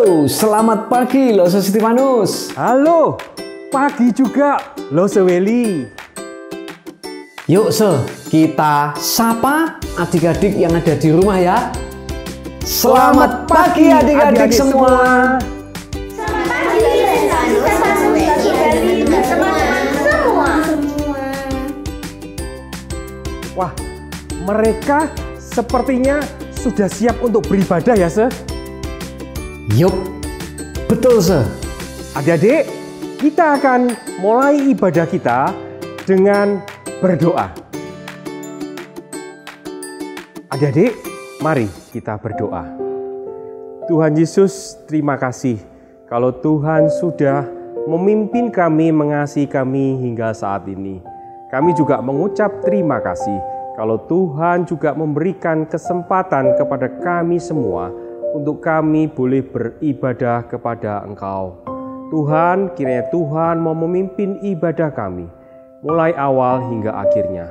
Halo, selamat pagi Lo Sestifanus. Halo, pagi juga Lo Seweli. Yuk kita sapa adik-adik yang ada di rumah ya. Selamat pagi adik-adik semua. Selamat pagi semua. Wah, mereka sepertinya sudah siap untuk beribadah ya, Se? Yup, betul Adik-adik, kita akan mulai ibadah kita dengan berdoa. Adik-adik, mari kita berdoa. Tuhan Yesus, terima kasih kalau Tuhan sudah memimpin kami, mengasihi kami hingga saat ini. Kami juga mengucap terima kasih kalau Tuhan juga memberikan kesempatan kepada kami semua untuk kami boleh beribadah kepada Engkau. Tuhan, kiranya Tuhan mau memimpin ibadah kami, mulai awal hingga akhirnya.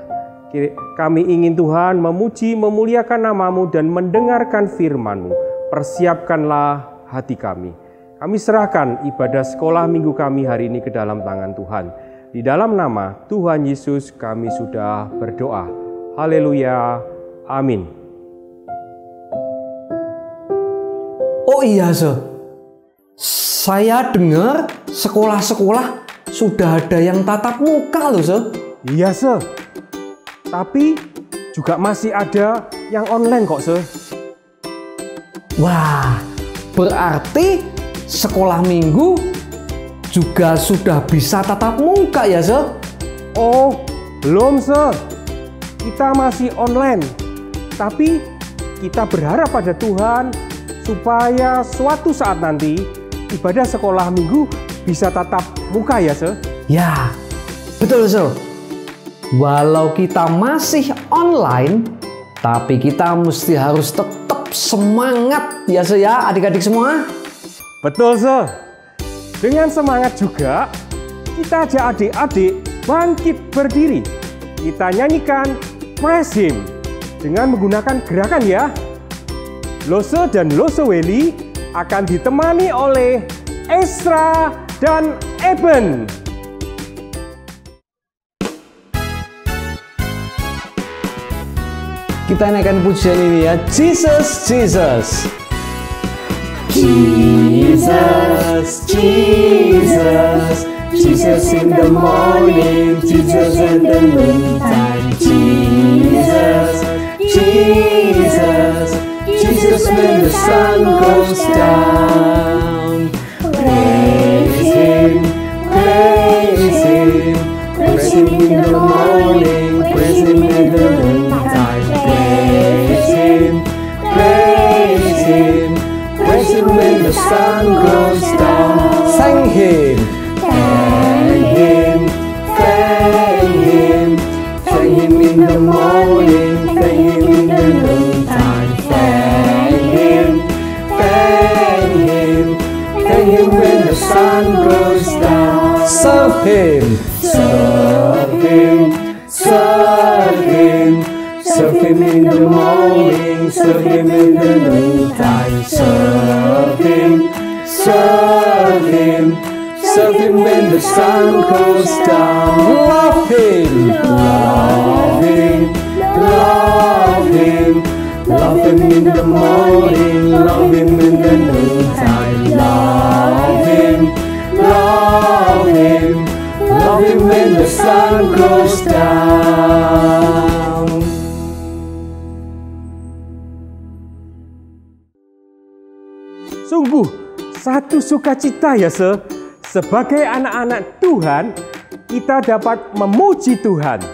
Kami ingin Tuhan memuji, memuliakan nama-Mu dan mendengarkan firman-Mu. Persiapkanlah hati kami. Kami serahkan ibadah sekolah minggu kami hari ini ke dalam tangan Tuhan. Di dalam nama Tuhan Yesus kami sudah berdoa. Haleluya. Amin. Oh iya saya dengar sekolah-sekolah sudah ada yang tatap muka loh Iya tapi juga masih ada yang online kok Wah, berarti sekolah minggu juga sudah bisa tatap muka ya Oh, belum kita masih online. Tapi kita berharap pada Tuhan supaya suatu saat nanti ibadah sekolah minggu bisa tatap muka ya Ya, betul Walau kita masih online, tapi kita mesti harus tetap semangat ya adik-adik semua. Betul Dengan semangat juga kita ajak adik-adik bangkit berdiri. Kita nyanyikan praise Him dengan menggunakan gerakan ya. Lose dan Loseweli akan ditemani oleh Esra dan Eben. Kita naikkan pujian ini ya. Jesus, Jesus. Jesus, Jesus, Jesus in the morning, Jesus in the noontime, Jesus, Jesus, Jesus when the sun goes down. Praise Him, praise Him, praise Him in the morning, praise Him in the noontime, praise Him, praise Him, praise Him when the sun goes down. Thank Him. Thank Him, thank Him, thank Him in the morning, thank Him in the noontime, thank Him, thank Him, thank Him when the sun goes down. Serve Him. Serve Him, serve Him, serve Him in the morning, serve Him in the noontime, serve Him, serve Him, serve Him when the sun goes down. Love Him. Love Him, love Him, love Him in the morning, love Him in the noontime, love Him, love Him, love Him when the sun goes down. Sungguh satu sukacita ya sebagai anak-anak Tuhan kita dapat memuji Tuhan,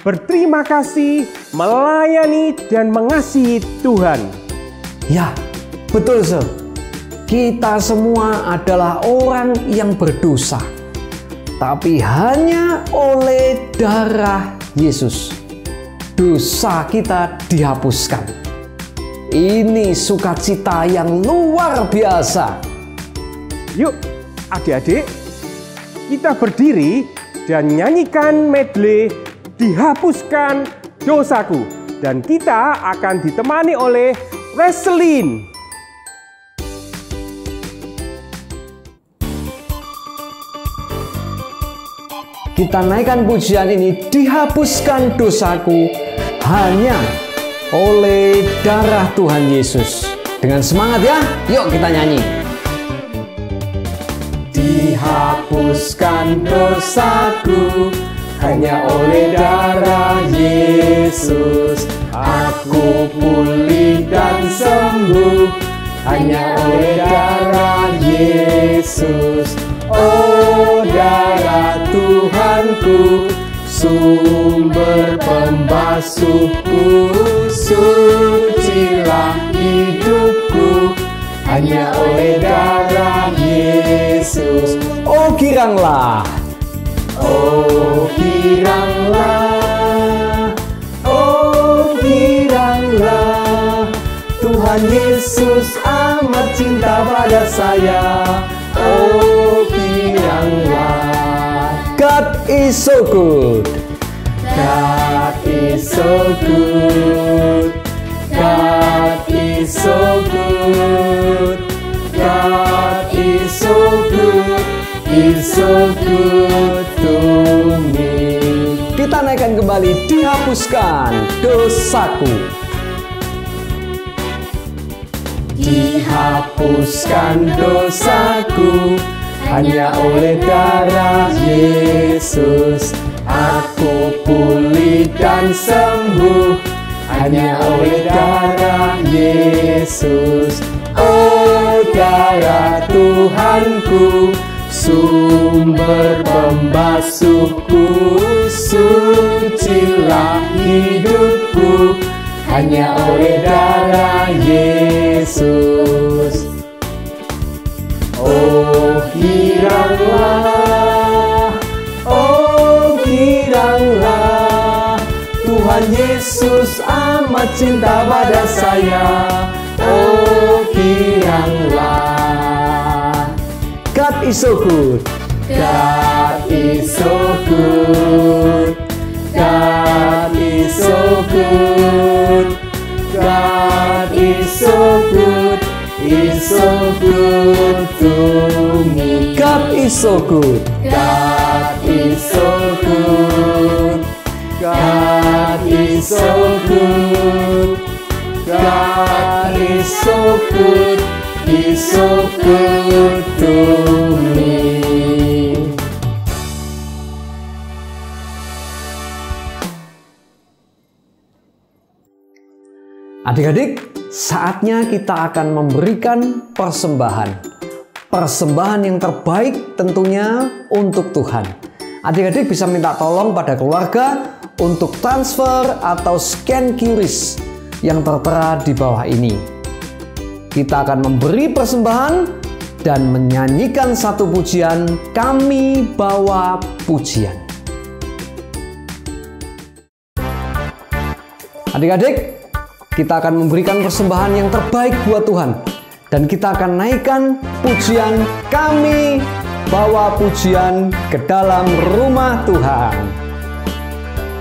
berterima kasih, melayani dan mengasihi Tuhan. Ya, betul Kita semua adalah orang yang berdosa, tapi hanya oleh darah Yesus dosa kita dihapuskan. Ini sukacita yang luar biasa. Yuk adik-adik, kita berdiri dan nyanyikan medley Dihapuskan Dosaku. Dan kita akan ditemani oleh Reselin. kita naikkan pujian ini, dihapuskan dosaku hanya oleh darah Tuhan Yesus. Dengan semangat ya, yuk kita nyanyi. Dihapuskan dosaku hanya oleh darah Yesus. Aku pulih dan sembuh hanya oleh darah Yesus. Oh darah Tuhanku, sumber pembasuhku, sucilah hidupku hanya oleh darah Yesus. Oh giranglah, oh giranglah, oh giranglah, Tuhan Yesus amat cinta pada saya. Oh giranglah, God is so good. God is so good. God is so good. God is so good. He's so good to me. Kita naikkan kembali, dihapuskan dosaku. Dihapuskan dosaku hanya oleh darah Yesus. Aku pulih dan sembuh hanya oleh darah Yesus. Oh darah Tuhanku, sumber pembasuhku, sucilah hidupku hanya oleh darah Yesus. Oh giranglah, oh giranglah, Tuhan Yesus amat cinta pada saya. Oh giranglah, God is so good. God is so good. God is so good. God is so good. He's so good to me. God is so good. God is so good. God is so good. God is so good. He's so good to me. Adik-adik, saatnya kita akan memberikan persembahan. Persembahan yang terbaik tentunya untuk Tuhan. Adik-adik bisa minta tolong pada keluarga untuk transfer atau scan QRIS yang tertera di bawah ini. Kita akan memberi persembahan dan menyanyikan satu pujian, Kami Bawa Pujian. Adik-adik, kita akan memberikan persembahan yang terbaik buat Tuhan. Dan kita akan naikkan pujian, Kami Bawa Pujian ke dalam rumah Tuhan.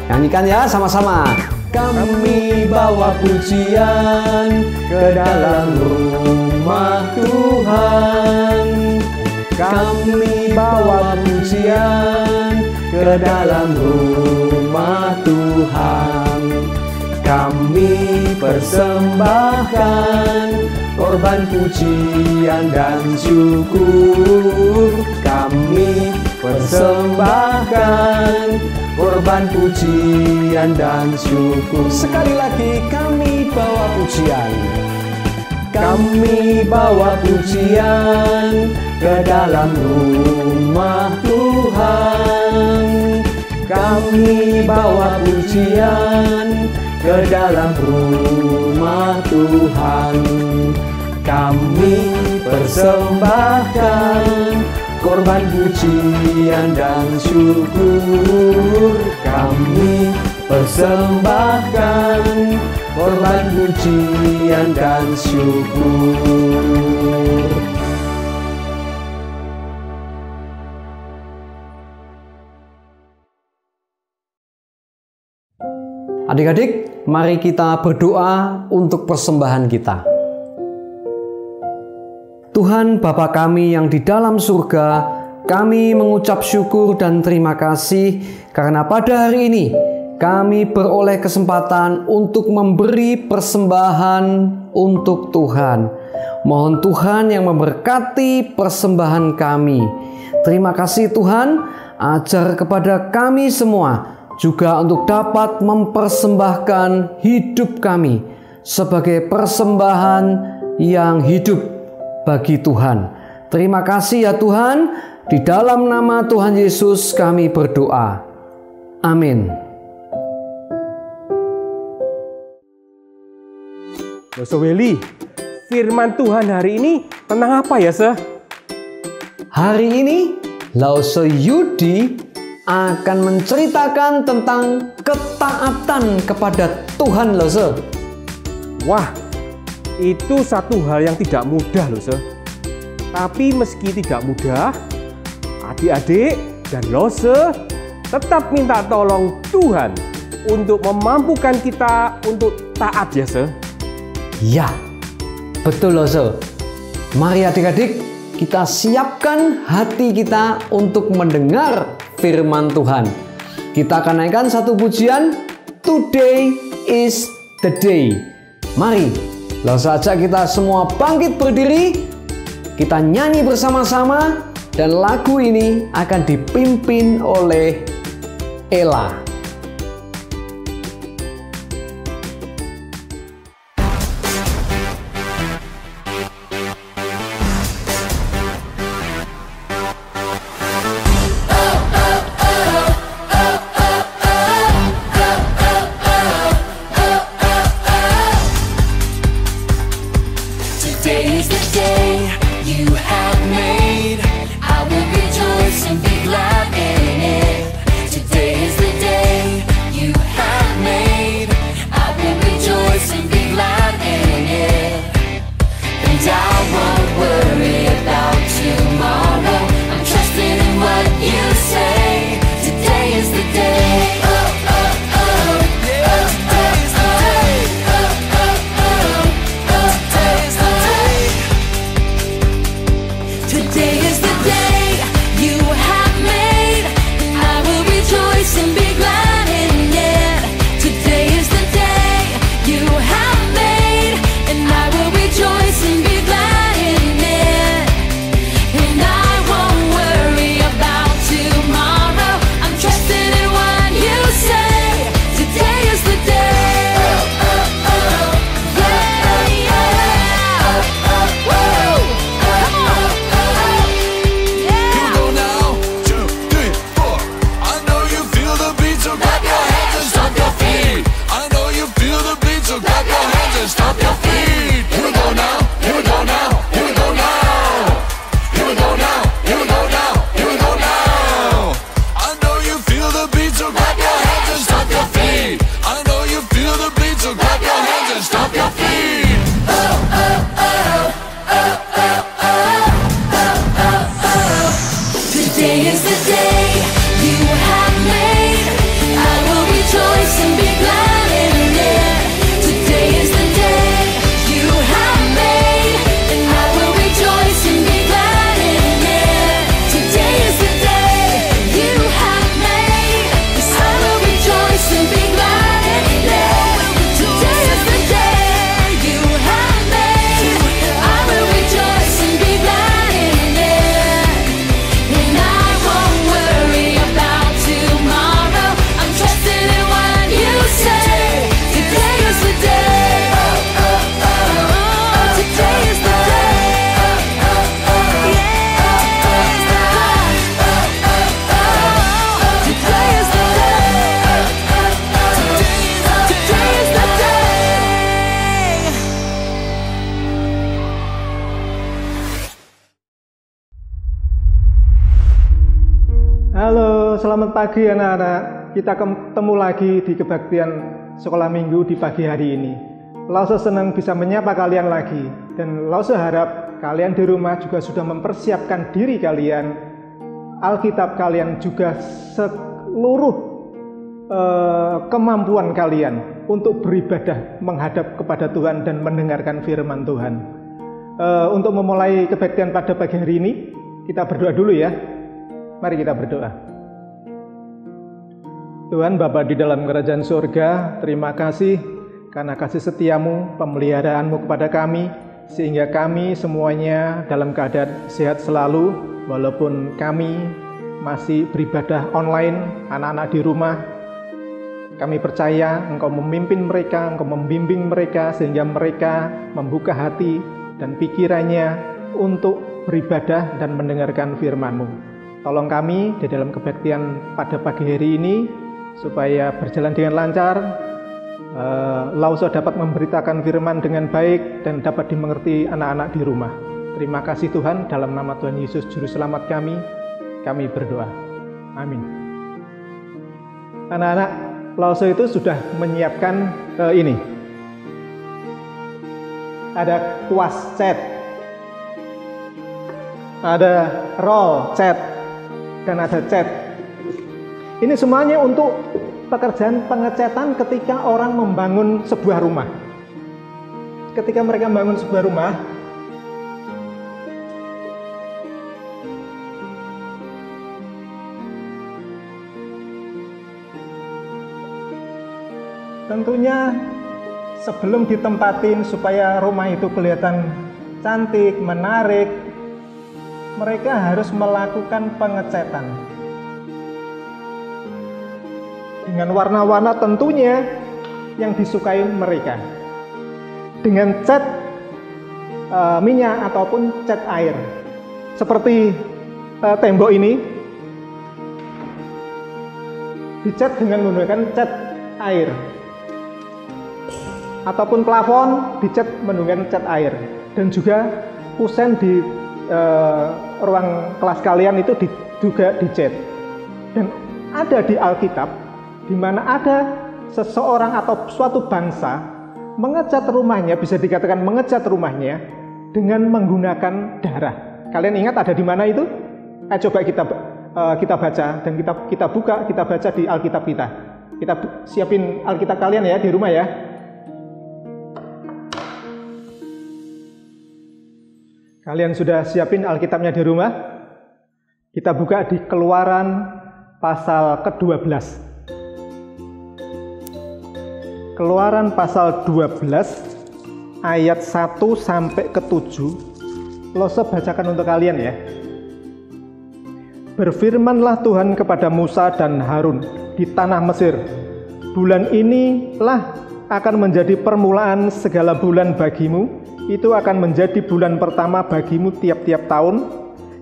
Nyanyikan ya sama-sama. Kami bawa pujian ke dalam rumah Tuhan. Kami bawa pujian ke dalam rumah Tuhan. Kami persembahkan korban pujian dan syukur. Kami persembahkan korban pujian dan syukur. Sekali lagi, kami bawa pujian. Kami bawa pujian ke dalam rumah Tuhan. Kami bawa pujian ke dalam rumah Tuhan. Kami persembahkan korban pujian dan syukur. Kami persembahkan korban pujian dan syukur. Adik-adik, mari kita berdoa untuk persembahan kita. Tuhan Bapa kami yang di dalam surga, kami mengucap syukur dan terima kasih karena pada hari ini kami beroleh kesempatan untuk memberi persembahan untuk Tuhan. Mohon Tuhan yang memberkati persembahan kami. Terima kasih Tuhan, ajar kepada kami semua juga untuk dapat mempersembahkan hidup kami sebagai persembahan yang hidup bagi Tuhan. Terima kasih ya Tuhan, di dalam nama Tuhan Yesus kami berdoa. Amin. Loh Willy, firman Tuhan hari ini tentang apa ya, Se? Hari ini, Lause Yudi akan menceritakan tentang ketaatan kepada Tuhan, Lause. Wah, itu satu hal yang tidak mudah, loh, Se. Tapi meski tidak mudah, adik-adik dan Lause tetap minta tolong Tuhan untuk memampukan kita untuk taat, ya, Se. Ya, betul Lause. Mari adik-adik, kita siapkan hati kita untuk mendengar firman Tuhan. Kita akan naikkan satu pujian, Today is the day. Mari, langsung saja kita semua bangkit berdiri. Kita nyanyi bersama-sama dan lagu ini akan dipimpin oleh Ella. Today is the day you have made. I will rejoice and be glad in it. Today is the day you have made. I will rejoice and be glad in it. And I won't worry about tomorrow. I'm trusting in what you say. Today is the day. Today is the day you have made, and I will rejoice and be glad in it. Today is the day you have made, and I will rejoice and be glad in it. And I won't worry about tomorrow. I'm trusting in what you say. Today is the day. Stop your feet. Here we go now. Here we go now. Here we go now. Here we go now. Here we go now. Here we go now. I know you feel the beat, so clap your hands and stop your feet. I know you feel the beat, so clap your hands and stop your feet. Today is the day you have made. I will rejoice and be glad in it. Today is the day you have made, and I will rejoice and be glad in it. Today is the day you have made. Yes, I will rejoice and be glad in it. Today is the day you have made. I will rejoice and be glad in it. And I won't worry about tomorrow. I'm trusting in what you say. Today is the day. Today is the day. Today is the day. Today is the day. Halo, selamat pagi anak-anak. Kita ketemu lagi di kebaktian sekolah minggu di pagi hari ini. Lause senang bisa menyapa kalian lagi. Dan Lause harap kalian di rumah juga sudah mempersiapkan diri kalian, Alkitab kalian juga seluruh kemampuan kalian untuk beribadah menghadap kepada Tuhan dan mendengarkan firman Tuhan. Untuk memulai kebaktian pada pagi hari ini, kita berdoa dulu ya. Mari kita berdoa. Tuhan Bapa di dalam kerajaan surga, terima kasih karena kasih setiamu, pemeliharaanmu kepada kami, sehingga kami semuanya dalam keadaan sehat selalu, walaupun kami masih beribadah online, anak-anak di rumah. Kami percaya Engkau memimpin mereka, Engkau membimbing mereka, sehingga mereka membuka hati dan pikirannya untuk beribadah dan mendengarkan firman-Mu. Tolong kami di dalam kebaktian pada pagi hari ini, supaya berjalan dengan lancar, Lauso dapat memberitakan firman dengan baik dan dapat dimengerti anak-anak di rumah. Terima kasih Tuhan, dalam nama Tuhan Yesus Juru Selamat kami berdoa. Amin. Anak-anak, Lauso itu sudah menyiapkan ini. Ada kuas chat, ada roll chat, dan ada chat. Ini semuanya untuk pekerjaan pengecatan ketika orang membangun sebuah rumah. Ketika mereka membangun sebuah rumah, tentunya sebelum ditempatin supaya rumah itu kelihatan cantik, menarik, mereka harus melakukan pengecatan dengan warna-warna tentunya yang disukai mereka, dengan cat minyak ataupun cat air. Seperti tembok ini dicat dengan menggunakan cat air, ataupun plafon dicat menggunakan cat air, dan juga kusen di ruang kelas kalian itu juga dicat. Dan ada di Alkitab di mana ada seseorang atau suatu bangsa mengecat rumahnya, bisa dikatakan mengecat rumahnya dengan menggunakan darah. Kalian ingat ada di mana itu? Coba kita baca dan kita buka, kita baca di Alkitab kita. Kita siapin Alkitab kalian ya di rumah ya. Kalian sudah siapin Alkitabnya di rumah? Kita buka di Keluaran pasal ke-12. Keluaran pasal 12 ayat 1 sampai ke 7. Lose bacakan untuk kalian ya. Berfirmanlah Tuhan kepada Musa dan Harun di tanah Mesir. Bulan inilah akan menjadi permulaan segala bulan bagimu. Itu akan menjadi bulan pertama bagimu tiap-tiap tahun.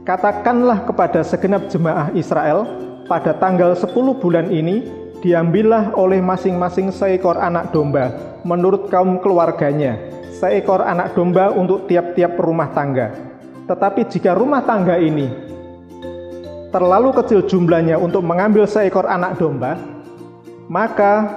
Katakanlah kepada segenap jemaah Israel, pada tanggal 10 bulan ini diambillah oleh masing-masing seekor anak domba menurut kaum keluarganya, seekor anak domba untuk tiap-tiap rumah tangga. Tetapi jika rumah tangga ini terlalu kecil jumlahnya untuk mengambil seekor anak domba, maka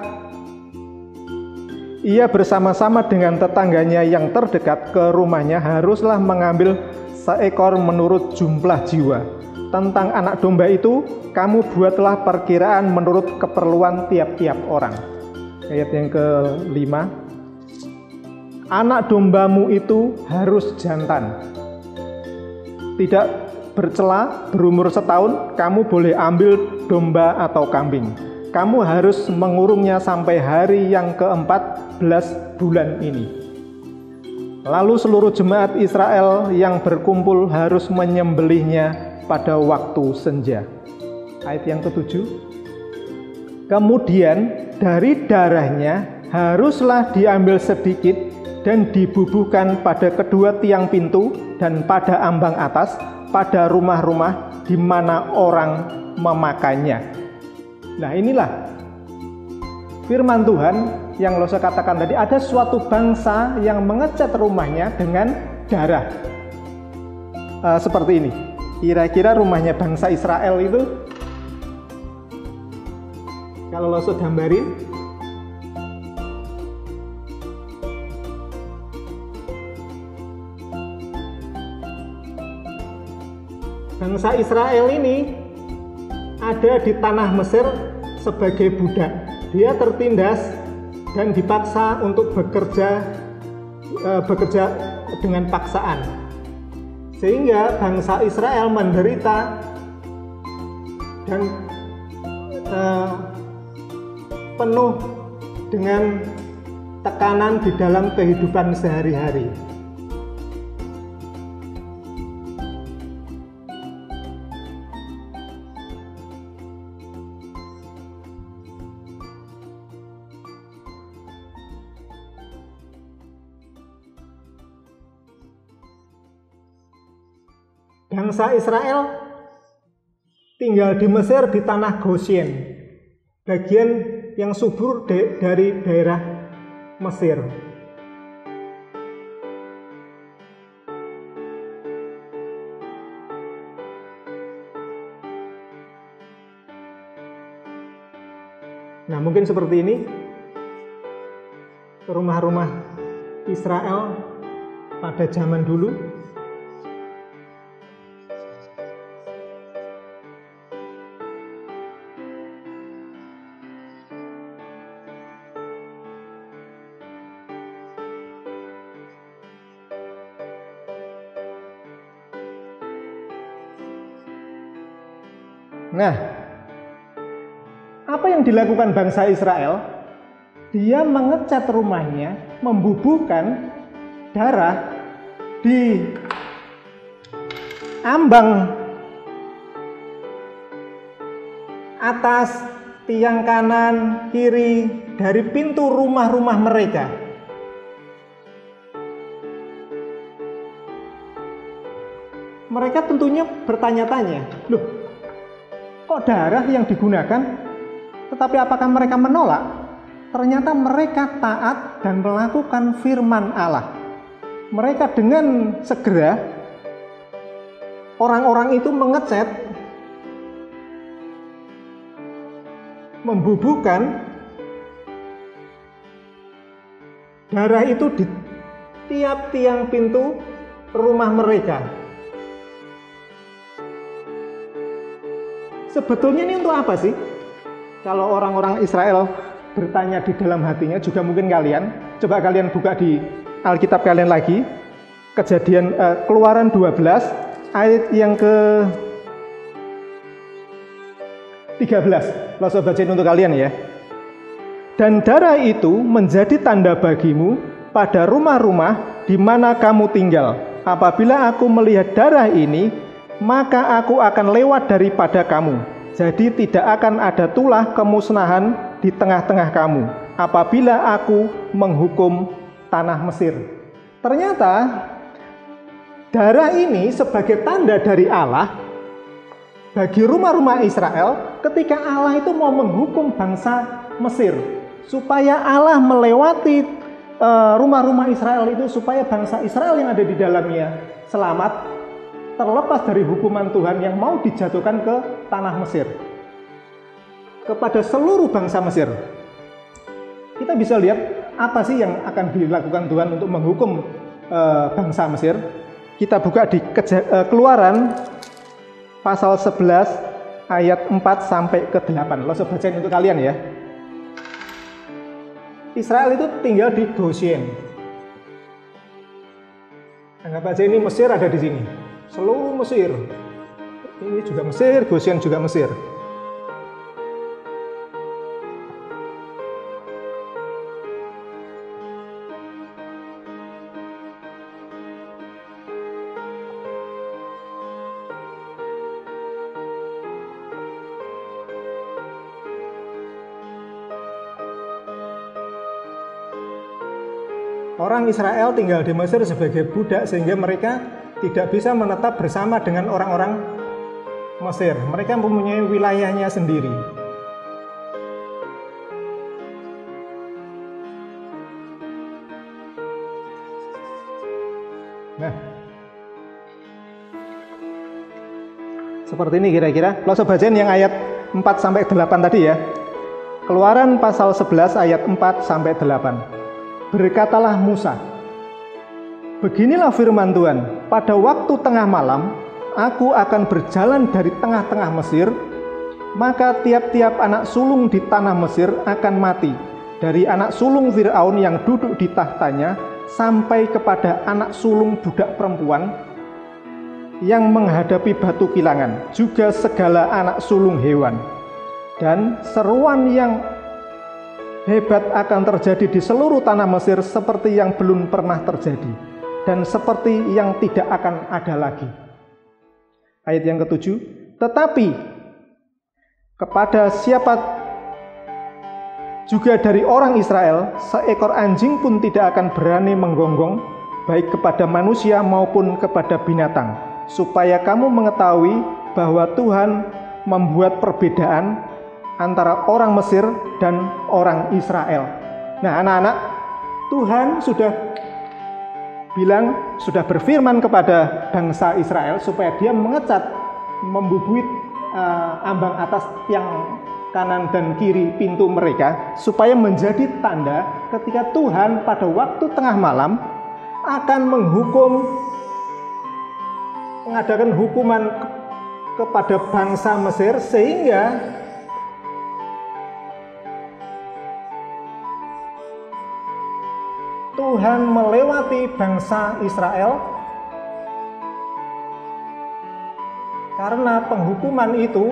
ia bersama-sama dengan tetangganya yang terdekat ke rumahnya haruslah mengambil seekor menurut jumlah jiwa. Tentang anak domba itu, kamu buatlah perkiraan menurut keperluan tiap-tiap orang. Ayat yang ke-5. Anak dombamu itu harus jantan, tidak bercela, berumur setahun. Kamu boleh ambil domba atau kambing. Kamu harus mengurungnya sampai hari yang ke-14 bulan ini. Lalu seluruh jemaat Israel yang berkumpul harus menyembelihnya pada waktu senja. Ayat yang ke-7. Kemudian dari darahnya haruslah diambil sedikit dan dibubuhkan pada kedua tiang pintu dan pada ambang atas, pada rumah-rumah di mana orang memakannya. Nah, inilah firman Tuhan yang lo katakan tadi. Ada suatu bangsa yang mengecat rumahnya dengan darah. Seperti ini. Kira-kira rumahnya bangsa Israel itu, kalau lo gambarin, bangsa Israel ini ada di tanah Mesir sebagai budak. Dia tertindas dan dipaksa untuk bekerja dengan paksaan. Sehingga bangsa Israel menderita dan penuh dengan tekanan di dalam kehidupan sehari-hari. Bangsa Israel tinggal di Mesir di tanah Goshen, bagian yang subur dari daerah Mesir. Nah, mungkin seperti ini rumah-rumah Israel pada zaman dulu. Nah, apa yang dilakukan bangsa Israel? Dia mengecat rumahnya, membubuhkan darah di ambang atas, tiang kanan, kiri dari pintu rumah-rumah mereka. Mereka tentunya bertanya-tanya, loh, kok darah yang digunakan? Tetapi apakah mereka menolak? Ternyata mereka taat dan melakukan firman Allah. Mereka dengan segera, orang-orang itu mengecat, membubuhkan darah itu di tiap tiang pintu rumah mereka. Sebetulnya ini untuk apa sih? Kalau orang-orang Israel bertanya di dalam hatinya, juga mungkin kalian, coba kalian buka di Alkitab kalian lagi, Kejadian Keluaran 12 ayat yang ke 13. Langsung bacain untuk kalian ya. Dan darah itu menjadi tanda bagimu pada rumah-rumah di mana kamu tinggal. Apabila aku melihat darah ini, maka aku akan lewat daripada kamu. Jadi tidak akan ada tulah kemusnahan di tengah-tengah kamu apabila aku menghukum tanah Mesir. Ternyata darah ini sebagai tanda dari Allah bagi rumah-rumah Israel ketika Allah itu mau menghukum bangsa Mesir, supaya Allah melewati rumah-rumah Israel itu, supaya bangsa Israel yang ada di dalamnya selamat, terlepas dari hukuman Tuhan yang mau dijatuhkan ke tanah Mesir, kepada seluruh bangsa Mesir. Kita bisa lihat apa sih yang akan dilakukan Tuhan untuk menghukum bangsa Mesir. Kita buka di Keluaran pasal 11 ayat 4 sampai ke 8. Langsung bacain untuk kalian ya. Israel itu tinggal di Goshen. Anggap aja ini Mesir ada di sini. Seluruh Mesir. Ini juga Mesir, Goshen juga Mesir. Orang Israel tinggal di Mesir sebagai budak sehingga mereka tidak bisa menetap bersama dengan orang-orang Mesir. Mereka mempunyai wilayahnya sendiri. Nah, seperti ini kira-kira. Langsung bacain yang ayat 4 sampai 8 tadi ya. Keluaran pasal 11 ayat 4 sampai 8. Berkatalah Musa, beginilah firman Tuhan, pada waktu tengah malam, aku akan berjalan dari tengah-tengah Mesir, maka tiap-tiap anak sulung di tanah Mesir akan mati, dari anak sulung Fir'aun yang duduk di tahtanya, sampai kepada anak sulung budak perempuan yang menghadapi batu kilangan, juga segala anak sulung hewan. Dan seruan yang hebat akan terjadi di seluruh tanah Mesir seperti yang belum pernah terjadi dan seperti yang tidak akan ada lagi. Ayat yang ke-7, tetapi kepada siapa juga dari orang Israel, seekor anjing pun tidak akan berani menggonggong, baik kepada manusia maupun kepada binatang, supaya kamu mengetahui bahwa Tuhan membuat perbedaan antara orang Mesir dan orang Israel. Nah, anak-anak, Tuhan sudah bilang, sudah berfirman kepada bangsa Israel supaya dia mengecat, membubuit ambang atas tiang kanan dan kiri pintu mereka, supaya menjadi tanda ketika Tuhan pada waktu tengah malam akan mengadakan hukuman kepada bangsa Mesir, sehingga Tuhan melewati bangsa Israel karena penghukuman itu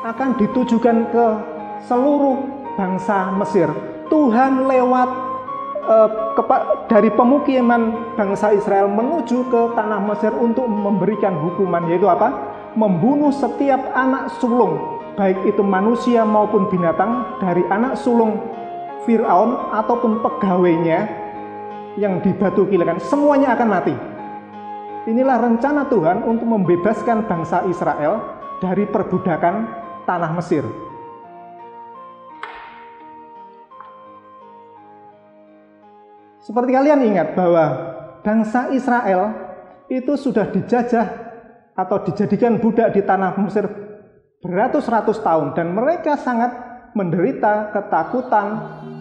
akan ditujukan ke seluruh bangsa Mesir. Tuhan lewat dari pemukiman bangsa Israel menuju ke tanah Mesir untuk memberikan hukuman, yaitu apa? Membunuh setiap anak sulung, baik itu manusia maupun binatang, dari anak sulung Firaun ataupun pegawainya yang di batu kilangan, semuanya akan mati. Inilah rencana Tuhan untuk membebaskan bangsa Israel dari perbudakan tanah Mesir. Seperti kalian ingat bahwa bangsa Israel itu sudah dijajah atau dijadikan budak di tanah Mesir beratus-ratus tahun, dan mereka sangat menderita ketakutan,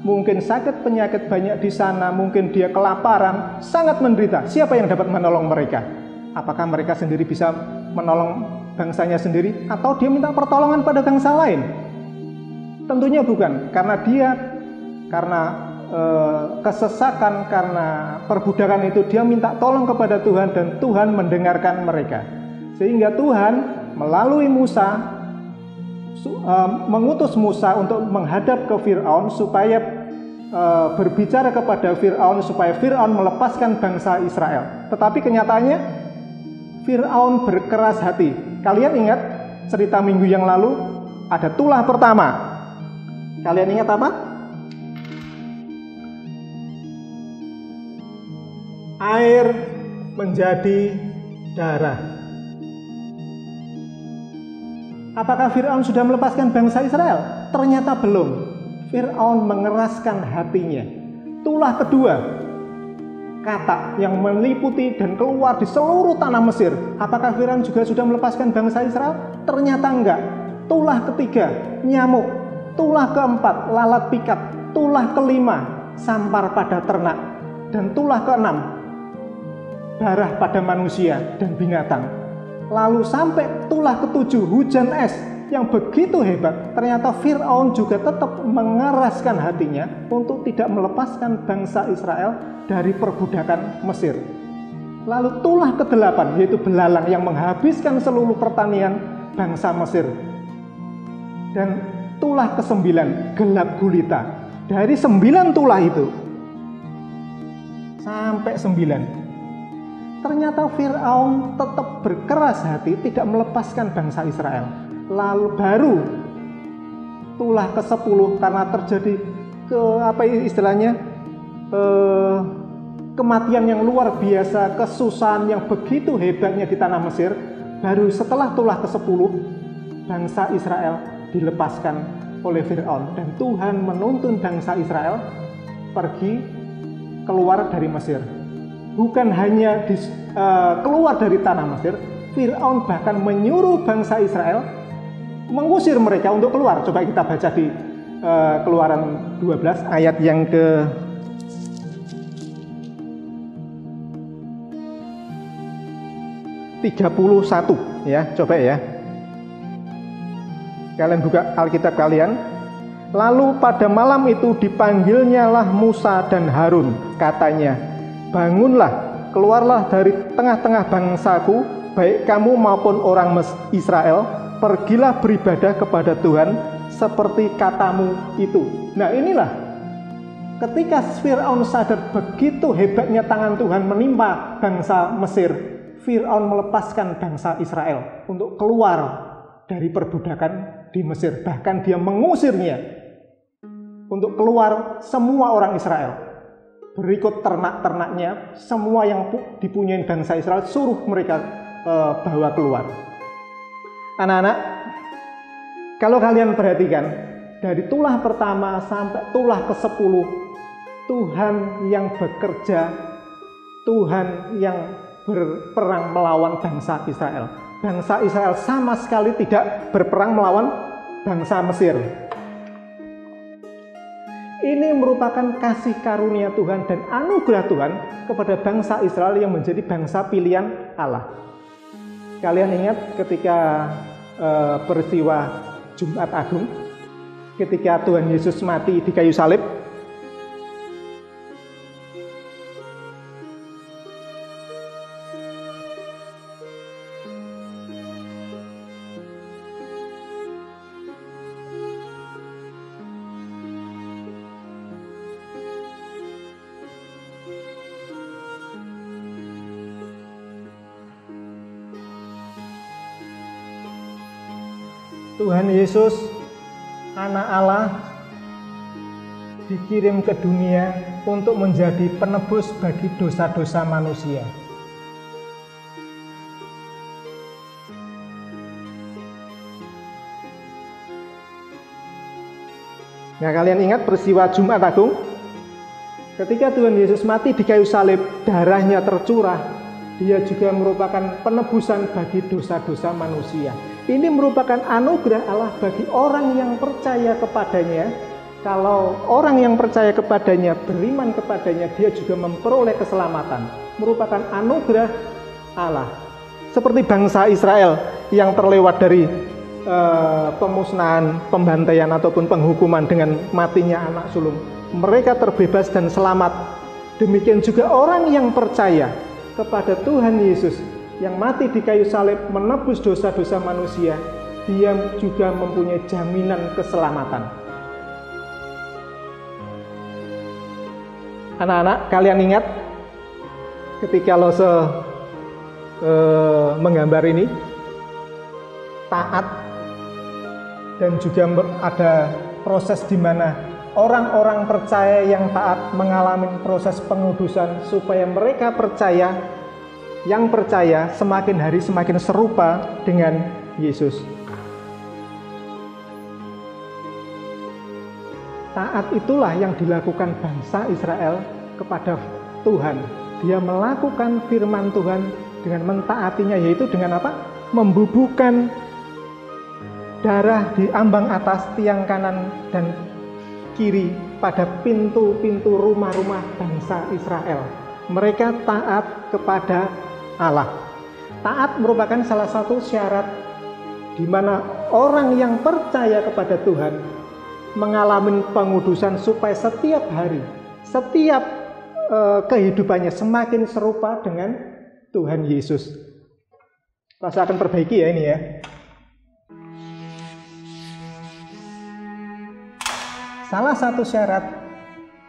mungkin sakit penyakit banyak di sana, mungkin dia kelaparan, sangat menderita. Siapa yang dapat menolong mereka? Apakah mereka sendiri bisa menolong bangsanya sendiri, atau dia minta pertolongan pada bangsa lain? Tentunya bukan, karena kesesakan, karena perbudakan itu dia minta tolong kepada Tuhan, dan Tuhan mendengarkan mereka. Sehingga Tuhan melalui Musa mengutus Musa untuk menghadap ke Firaun supaya berbicara kepada Firaun supaya Firaun melepaskan bangsa Israel. Tetapi kenyataannya Firaun berkeras hati. Kalian ingat cerita minggu yang lalu, ada tulah pertama. Kalian ingat apa? Air menjadi darah. Apakah Firaun sudah melepaskan bangsa Israel? Ternyata belum. Firaun mengeraskan hatinya. Tulah kedua, katak yang meliputi dan keluar di seluruh tanah Mesir. Apakah Firaun juga sudah melepaskan bangsa Israel? Ternyata enggak. Tulah ketiga, nyamuk. Tulah keempat, lalat pikat. Tulah kelima, sampar pada ternak. Dan tulah keenam, darah pada manusia dan binatang. Lalu sampai tulah ketujuh, hujan es yang begitu hebat. Ternyata Firaun juga tetap mengeraskan hatinya untuk tidak melepaskan bangsa Israel dari perbudakan Mesir. Lalu tulah ke-8, yaitu belalang yang menghabiskan seluruh pertanian bangsa Mesir. Dan tulah ke-9, gelap gulita. Dari 9 tulah itu sampai 9, ternyata Firaun tetap berkeras hati tidak melepaskan bangsa Israel. Lalu baru tulah ke-10, karena terjadi kematian yang luar biasa, kesusahan yang begitu hebatnya di tanah Mesir. Baru setelah tulah ke-10, bangsa Israel dilepaskan oleh Firaun, dan Tuhan menuntun bangsa Israel pergi keluar dari Mesir. Bukan hanya keluar dari tanah Mesir, Firaun bahkan menyuruh bangsa Israel mengusir mereka untuk keluar. Coba kita baca di Keluaran 12 ayat yang ke 31 ya, coba ya. Kalian buka Alkitab kalian. Lalu pada malam itu dipanggilnyalah Musa dan Harun, katanya, bangunlah, keluarlah dari tengah-tengah bangsaku, baik kamu maupun orang Israel, pergilah beribadah kepada Tuhan seperti katamu itu. Nah inilah, ketika Fir'aun sadar begitu hebatnya tangan Tuhan menimpa bangsa Mesir, Fir'aun melepaskan bangsa Israel untuk keluar dari perbudakan di Mesir. Bahkan dia mengusirnya untuk keluar semua orang Israel. Berikut ternak-ternaknya, semua yang dipunyai bangsa Israel, suruh mereka bawa keluar. Anak-anak, kalau kalian perhatikan, dari tulah pertama sampai tulah ke-10, Tuhan yang bekerja, Tuhan yang berperang melawan bangsa Israel. Bangsa Israel sama sekali tidak berperang melawan bangsa Mesir. Ini merupakan kasih karunia Tuhan dan anugerah Tuhan kepada bangsa Israel yang menjadi bangsa pilihan Allah. Kalian ingat ketika peristiwa Jumat Agung, ketika Tuhan Yesus mati di kayu salib? Tuhan Yesus, Anak Allah, dikirim ke dunia untuk menjadi penebus bagi dosa-dosa manusia. Nah, kalian ingat peristiwa Jumat Agung? Ketika Tuhan Yesus mati di kayu salib, darahnya tercurah, dia juga merupakan penebusan bagi dosa-dosa manusia. Ini merupakan anugerah Allah bagi orang yang percaya kepadanya. Kalau orang yang percaya kepadanya, beriman kepadanya, dia juga memperoleh keselamatan. Merupakan anugerah Allah. Seperti bangsa Israel yang terlewat dari pemusnahan, pembantaian ataupun penghukuman dengan matinya anak sulung. Mereka terbebas dan selamat. Demikian juga orang yang percaya kepada Tuhan Yesus yang mati di kayu salib menebus dosa-dosa manusia, dia juga mempunyai jaminan keselamatan. Anak-anak, kalian ingat ketika Lose menggambar ini, taat, dan juga ada proses di mana orang-orang percaya yang taat mengalami proses pengudusan supaya mereka percaya, yang percaya semakin hari semakin serupa dengan Yesus. Taat itulah yang dilakukan bangsa Israel kepada Tuhan. Dia melakukan firman Tuhan dengan mentaatinya, yaitu dengan apa? Membubuhkan darah di ambang atas tiang kanan dan kiri pada pintu-pintu rumah-rumah bangsa Israel. Mereka taat kepada Allah. Taat merupakan salah satu syarat di mana orang yang percaya kepada Tuhan mengalami pengudusan supaya setiap hari, setiap kehidupannya semakin serupa dengan Tuhan Yesus. Saya akan perbaiki ya ini ya. Salah satu syarat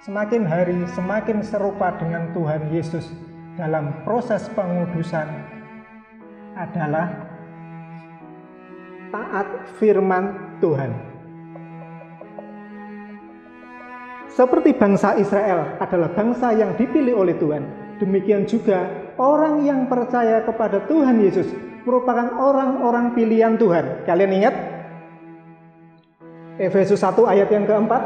semakin hari semakin serupa dengan Tuhan Yesus dalam proses pengudusan adalah taat firman Tuhan. Seperti bangsa Israel adalah bangsa yang dipilih oleh Tuhan, demikian juga orang yang percaya kepada Tuhan Yesus merupakan orang-orang pilihan Tuhan. Kalian ingat? Efesus 1 ayat yang keempat,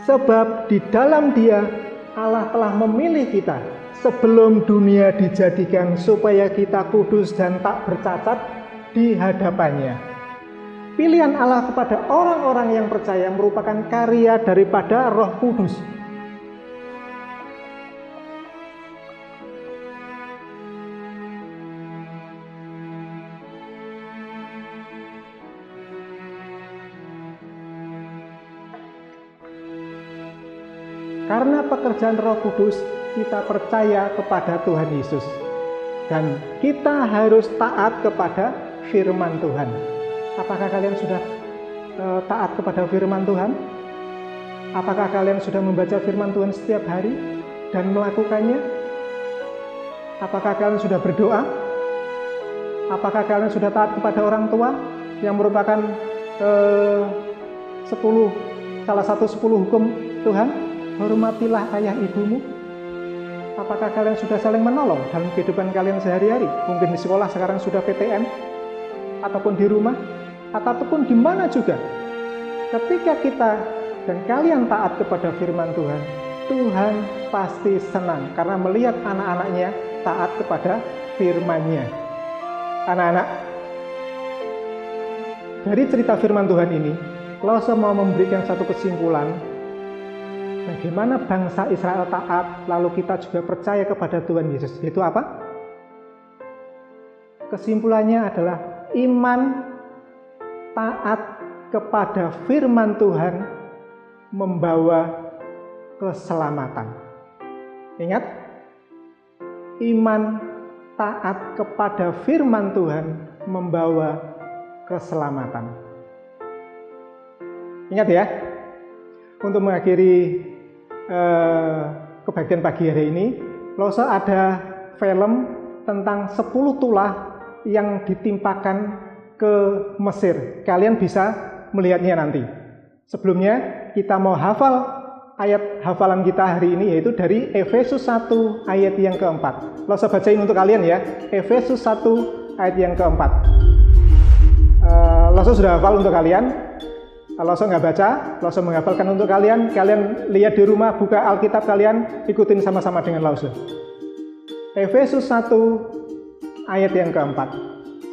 sebab di dalam Dia Allah telah memilih kita sebelum dunia dijadikan supaya kita kudus dan tak bercacat di hadapannya. Pilihan Allah kepada orang-orang yang percaya merupakan karya daripada Roh Kudus. Karena pekerjaan Roh Kudus, kita percaya kepada Tuhan Yesus. Dan kita harus taat kepada firman Tuhan. Apakah kalian sudah taat kepada firman Tuhan? Apakah kalian sudah membaca firman Tuhan setiap hari dan melakukannya? Apakah kalian sudah berdoa? Apakah kalian sudah taat kepada orang tua yang merupakan salah satu 10 hukum Tuhan? Hormatilah ayah ibumu. Apakah kalian sudah saling menolong dalam kehidupan kalian sehari-hari? Mungkin di sekolah sekarang sudah PTM, ataupun di rumah, ataupun di mana juga. Ketika kita dan kalian taat kepada firman Tuhan, Tuhan pasti senang karena melihat anak-anaknya taat kepada firman-Nya. Anak-anak, dari cerita firman Tuhan ini, Lause mau memberikan satu kesimpulan. Bagaimana bangsa Israel taat, lalu kita juga percaya kepada Tuhan Yesus. Itu apa? Kesimpulannya adalah iman taat kepada firman Tuhan membawa keselamatan. Ingat, iman taat kepada firman Tuhan membawa keselamatan. Ingat ya, untuk mengakhiri kebagian pagi hari ini, Lause ada film tentang 10 tulah yang ditimpakan ke Mesir. Kalian bisa melihatnya nanti. Sebelumnya kita mau hafal ayat hafalan kita hari ini, yaitu dari Efesus 1 ayat yang keempat. Lause bacain untuk kalian ya, Efesus 1 ayat yang keempat. Lause sudah hafal untuk kalian. Lause nggak baca, Lause menghafalkan untuk kalian. Kalian lihat di rumah, buka Alkitab kalian, ikutin sama-sama dengan Lause. Efesus 1 ayat yang keempat.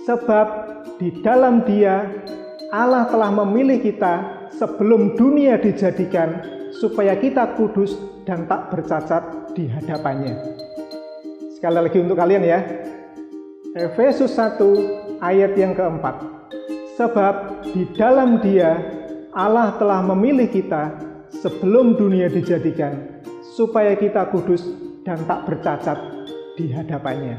Sebab di dalam Dia Allah telah memilih kita sebelum dunia dijadikan, supaya kita kudus dan tak bercacat di hadapannya. Sekali lagi untuk kalian ya. Efesus 1 ayat yang keempat. Sebab di dalam Dia Allah telah memilih kita sebelum dunia dijadikan, supaya kita kudus dan tak bercacat di hadapannya.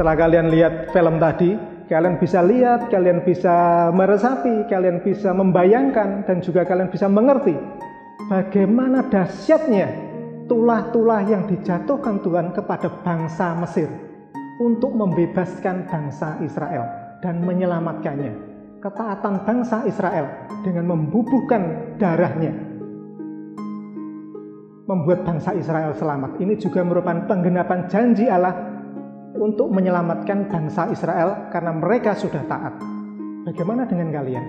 Setelah kalian lihat film tadi, kalian bisa lihat, kalian bisa meresapi, kalian bisa membayangkan, dan juga kalian bisa mengerti bagaimana dahsyatnya tulah-tulah yang dijatuhkan Tuhan kepada bangsa Mesir untuk membebaskan bangsa Israel dan menyelamatkannya. Ketaatan bangsa Israel dengan membubuhkan darahnya membuat bangsa Israel selamat. Ini juga merupakan penggenapan janji Allah untuk menyelamatkan bangsa Israel karena mereka sudah taat. Bagaimana dengan kalian?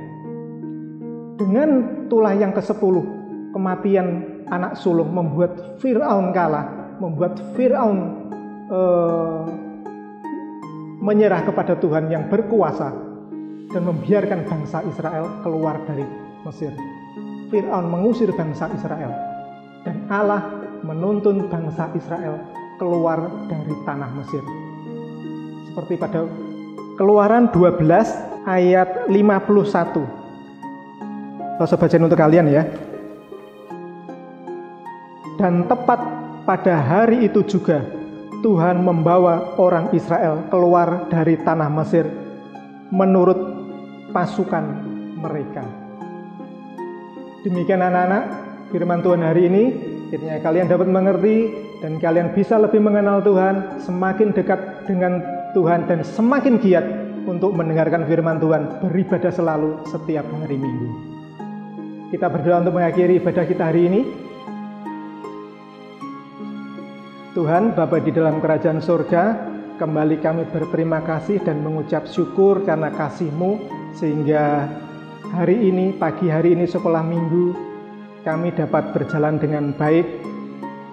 Dengan tulah yang ke-10, kematian anak sulung membuat Fir'aun kalah, membuat Fir'aun menyerah kepada Tuhan yang berkuasa dan membiarkan bangsa Israel keluar dari Mesir. Fir'aun mengusir bangsa Israel dan Allah menuntun bangsa Israel keluar dari tanah Mesir. Seperti pada Keluaran 12 ayat 51. Saya bacain untuk kalian ya. Dan tepat pada hari itu juga Tuhan membawa orang Israel keluar dari tanah Mesir menurut pasukan mereka. Demikian anak-anak, firman Tuhan hari ini. Kiranya kalian dapat mengerti dan kalian bisa lebih mengenal Tuhan, semakin dekat dengan Tuhan dan semakin giat untuk mendengarkan firman Tuhan, beribadah selalu setiap hari Minggu. Kita berdoa untuk mengakhiri ibadah kita hari ini. Tuhan, Bapa di dalam kerajaan surga, kembali kami berterima kasih dan mengucap syukur karena kasih-Mu, sehingga hari ini, pagi hari ini sekolah Minggu, kami dapat berjalan dengan baik,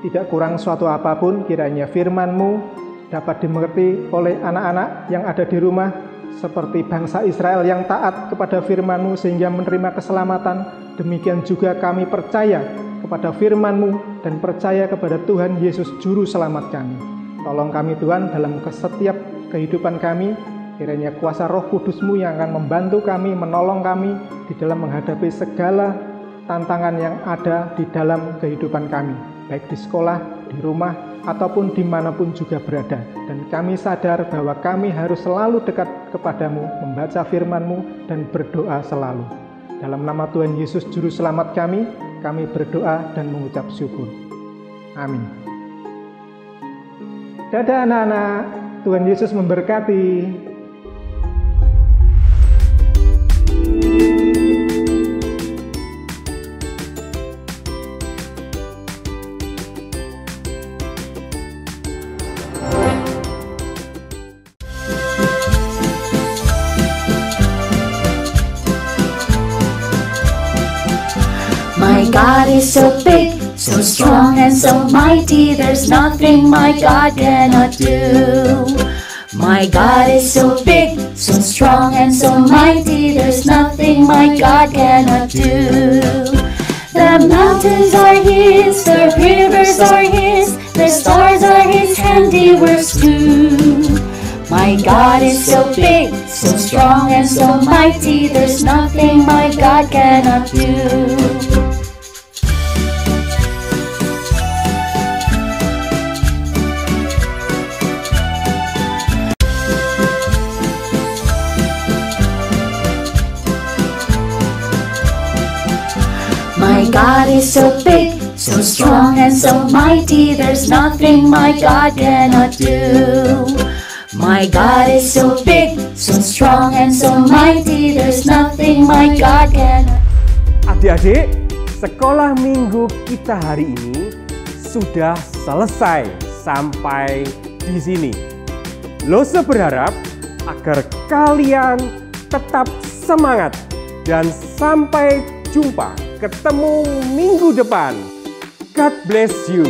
tidak kurang suatu apapun. Kiranya firman-Mu dapat dimengerti oleh anak-anak yang ada di rumah, seperti bangsa Israel yang taat kepada firman-Mu sehingga menerima keselamatan. Demikian juga kami percaya kepada firman-Mu dan percaya kepada Tuhan Yesus Juru Selamat kami. Tolong kami Tuhan dalam setiap kehidupan kami, kiranya kuasa Roh Kudus-Mu yang akan membantu kami, menolong kami di dalam menghadapi segala tantangan yang ada di dalam kehidupan kami, baik di sekolah, di rumah, ataupun dimanapun juga berada. Dan kami sadar bahwa kami harus selalu dekat kepadamu, membaca firman-Mu dan berdoa selalu. Dalam nama Tuhan Yesus Juru Selamat kami berdoa dan mengucap syukur. Amin. Dadah anak-anak, Tuhan Yesus memberkati. My God is so big, so strong and so mighty, there's nothing my God cannot do. My God is so big, so strong and so mighty, there's nothing my God cannot do. The mountains are His, the rivers are His, the stars are His handiworks too. My God is so big, so strong and so mighty, there's nothing my God cannot do. My God is so big, so strong and so mighty, there's nothing my God cannot do. My God is so big, so strong and so mighty, there's nothing my God cannot. Adik-adik, sekolah minggu kita hari ini sudah selesai sampai di sini. Lose berharap agar kalian tetap semangat dan sampai jumpa. Ketemu minggu depan. God bless you.